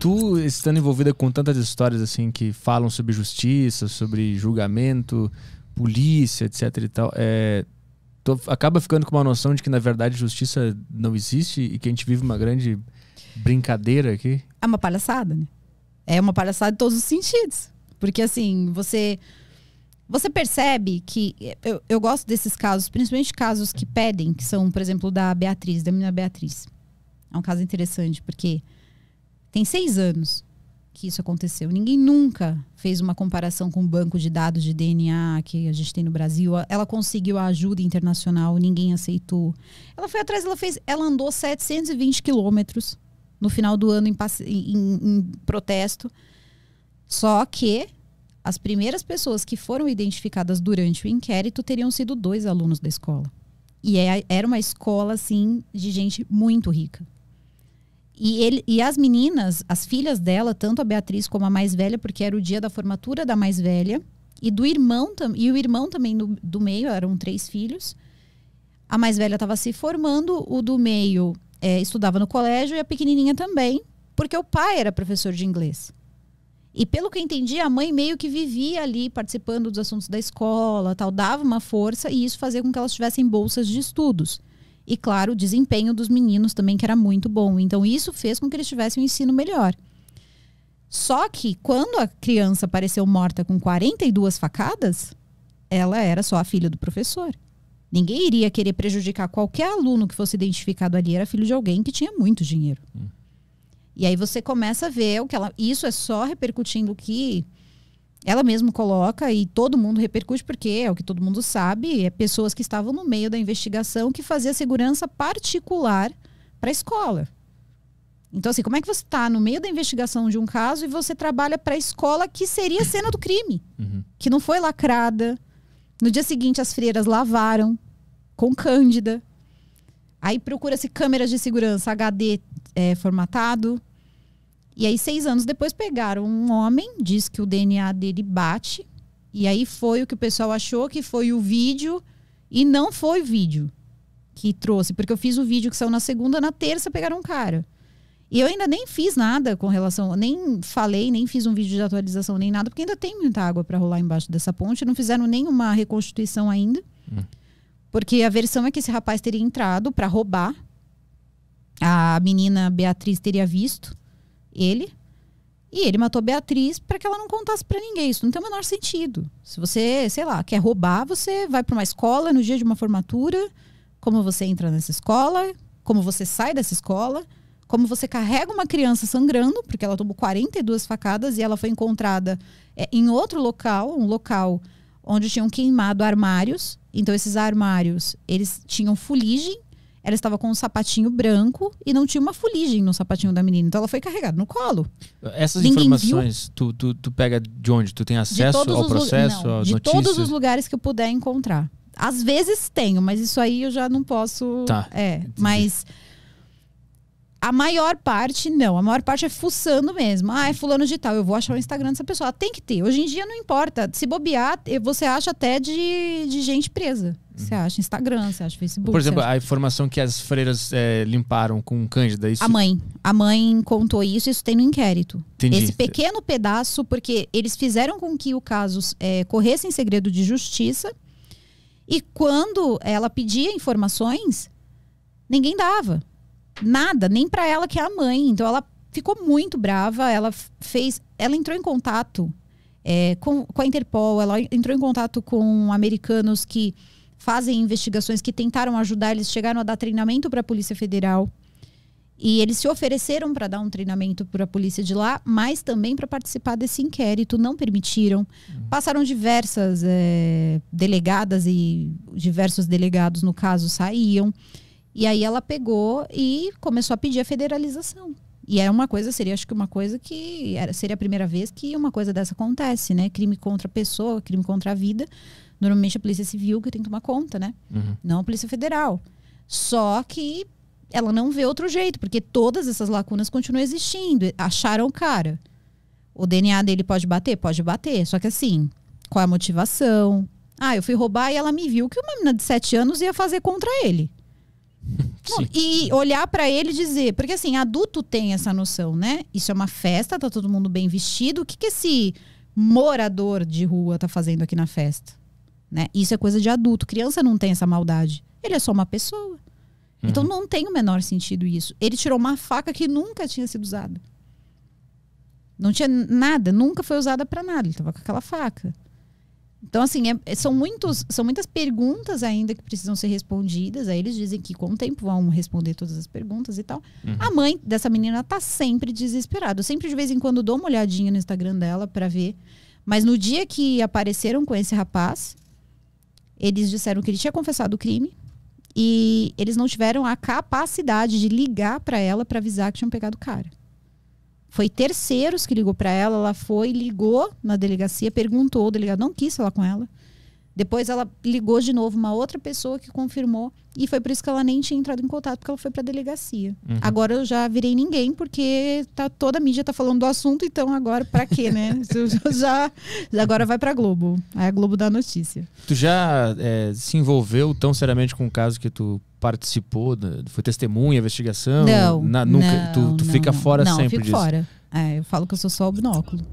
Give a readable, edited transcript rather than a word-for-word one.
Tu, estando envolvida com tantas histórias assim que falam sobre justiça, sobre julgamento, polícia, etc e tal, tu acaba ficando com uma noção de que na verdade justiça não existe e que a gente vive uma grande brincadeira aqui? É uma palhaçada, né? É uma palhaçada em todos os sentidos. Porque assim, você percebe que... Eu gosto desses casos, principalmente casos que pedem, que são, por exemplo, da Beatriz, da menina Beatriz. É um caso interessante, porque tem 6 anos que isso aconteceu. Ninguém nunca fez uma comparação com o banco de dados de DNA que a gente tem no Brasil. Ela conseguiu a ajuda internacional, ninguém aceitou. Ela foi atrás, ela andou 720 quilômetros no final do ano em protesto. Só que as primeiras pessoas que foram identificadas durante o inquérito teriam sido 2 alunos da escola. E era uma escola, assim, de gente muito rica. E as meninas, as filhas dela, tanto a Beatriz como a mais velha, porque era o dia da formatura da mais velha, e do irmão, e o irmão também do meio, eram 3 filhos. A mais velha estava se formando, o do meio estudava no colégio, e a pequenininha também, porque o pai era professor de inglês. E pelo que eu entendi, a mãe meio que vivia ali participando dos assuntos da escola, tal, dava uma força, e isso fazia com que elas tivessem bolsas de estudos. E, claro, o desempenho dos meninos também, que era muito bom. Então, isso fez com que eles tivessem um ensino melhor. Só que, quando a criança apareceu morta com 42 facadas, ela era só a filha do professor. Ninguém iria querer prejudicar qualquer aluno que fosse identificado ali. Era filho de alguém que tinha muito dinheiro. E aí você começa a ver isso é só repercutindo o que ela mesma coloca, e todo mundo repercute, porque é o que todo mundo sabe, é pessoas que estavam no meio da investigação que fazia segurança particular para a escola. Então, assim, como é que você está no meio da investigação de um caso e você trabalha para a escola que seria a cena do crime? Que não foi lacrada. No dia seguinte, as freiras lavaram com cândida. Aí procura-se câmeras de segurança HD formatado. E aí, 6 anos depois, pegaram um homem, diz que o DNA dele bate. E aí foi o que o pessoal achou que foi o vídeo. E não foi o vídeo que trouxe. Porque eu fiz o vídeo que saiu na segunda, na terça pegaram um cara. E eu ainda nem fiz nada com relação... Nem falei, nem fiz um vídeo de atualização, nem nada. Porque ainda tem muita água para rolar embaixo dessa ponte. Não fizeram nenhuma reconstituição ainda. Porque a versão é que esse rapaz teria entrado para roubar. A menina Beatriz teria visto ele, e ele matou a Beatriz para que ela não contasse para ninguém. Isso não tem o menor sentido. Se você, sei lá, quer roubar, você vai para uma escola no dia de uma formatura, como você entra nessa escola, como você sai dessa escola, como você carrega uma criança sangrando, porque ela tomou 42 facadas e ela foi encontrada em outro local, um local onde tinham queimado armários. Então esses armários, eles tinham fuligem. Ela estava com um sapatinho branco e não tinha uma fuligem no sapatinho da menina. Então ela foi carregada no colo. Essas informações, tu pega de onde? Tu tem acesso ao processo? Não, de todos os lugares que eu puder encontrar. Às vezes tenho, mas isso aí eu já não posso... Tá. Mas a maior parte, não. A maior parte é fuçando mesmo. É fulano de tal. Eu vou achar o Instagram dessa pessoa. Tem que ter. Hoje em dia não importa. Se bobear, você acha até de gente presa. Você acha Instagram, você acha Facebook. Por exemplo, a informação que as freiras limparam com cândida, isso... A mãe contou isso tem no inquérito. Entendi. Esse pequeno pedaço, porque eles fizeram com que o caso corresse em segredo de justiça, e quando ela pedia informações, ninguém dava. Nada, nem para ela, que é a mãe. Então ela ficou muito brava, ela entrou em contato com a Interpol, ela entrou em contato com americanos que fazem investigações, que tentaram ajudar, eles chegaram a dar treinamento para a Polícia Federal. E eles se ofereceram para dar um treinamento para a polícia de lá, mas também para participar desse inquérito, não permitiram. Passaram diversas delegadas e diversos delegados, no caso, saíam. E aí ela pegou e começou a pedir a federalização. E era uma coisa, acho que uma coisa que seria a primeira vez que uma coisa dessa acontece, né? Crime contra a pessoa, crime contra a vida. Normalmente a Polícia Civil que tem que tomar conta, né? Não a Polícia Federal. Só que ela não vê outro jeito, porque todas essas lacunas continuam existindo. Acharam o cara. O DNA dele pode bater? Pode bater. Só que assim, qual é a motivação? Eu fui roubar e ela me viu que uma menina de 7 anos ia fazer contra ele. Sim. E olhar pra ele e dizer, porque assim, adulto tem essa noção, né? Isso é uma festa, tá todo mundo bem vestido. O que esse morador de rua tá fazendo aqui na festa? Né? Isso é coisa de adulto. Criança não tem essa maldade. Ele é só uma pessoa. Então não tem o menor sentido isso. Ele tirou uma faca que nunca tinha sido usada. Não tinha nada, nunca foi usada pra nada. Ele tava com aquela faca. Então, assim, são muitas perguntas ainda que precisam ser respondidas. Aí eles dizem que com o tempo vão responder todas as perguntas e tal. A mãe dessa menina tá sempre desesperada. Eu sempre, de vez em quando, dou uma olhadinha no Instagram dela pra ver. Mas no dia que apareceram com esse rapaz, eles disseram que ele tinha confessado o crime. E eles não tiveram a capacidade de ligar pra ela pra avisar que tinham pegado o cara. Foi terceiros que ligou pra ela. Ela foi, ligou na delegacia, perguntou, o delegado não quis falar com ela. Depois ela ligou de novo uma outra pessoa que confirmou. E foi por isso que ela nem tinha entrado em contato, porque ela foi pra delegacia. Agora eu já virei ninguém, porque toda a mídia tá falando do assunto, então agora pra quê, né? Agora vai pra Globo. Aí a Globo dá a notícia. Tu já se envolveu tão seriamente com o caso que tu participou, foi testemunha, investigação? Não, Nunca. Tu fica fora sempre disso? Não, eu fico fora. Eu falo que eu sou só o binóculo.